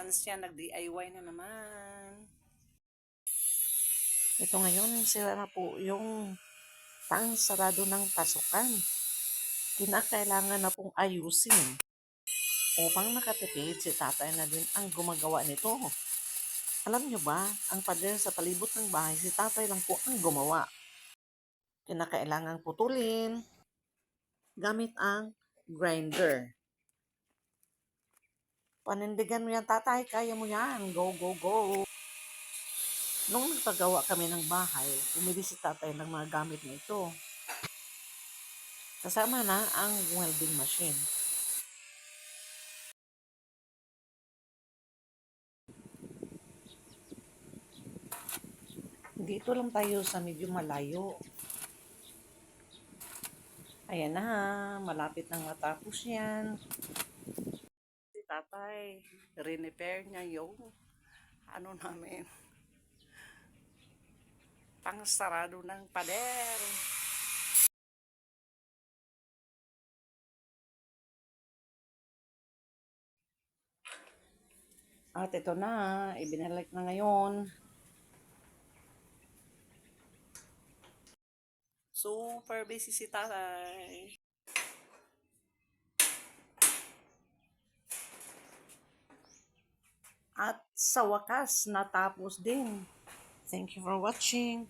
chance yan, nag-DIY na naman. Ito ngayon, sila na po yung sarado ng pasukan. Kinakailangan na pong ayusin. Upang makatipid, si tatay na din ang gumagawa nito. Alam nyo ba, ang pader sa palibot ng bahay, si tatay lang po ang gumawa. Kinakailangang putulin gamit ang grinder. Panindigan mo yan, tatay. Kaya mo yan. Go, go, go. Nung nagpagawa kami ng bahay, bumili si tatay ng mga gamit na ito. Kasama na ang welding machine. Dito lang tayo sa medyo malayo. Ayan na, malapit nang matapos yan. Si tatay, repair niya yung namin, sarado ng pader. At ito na, ibinalik na ngayon. Super busy si tatay. At sa wakas, natapos din. Thank you for watching.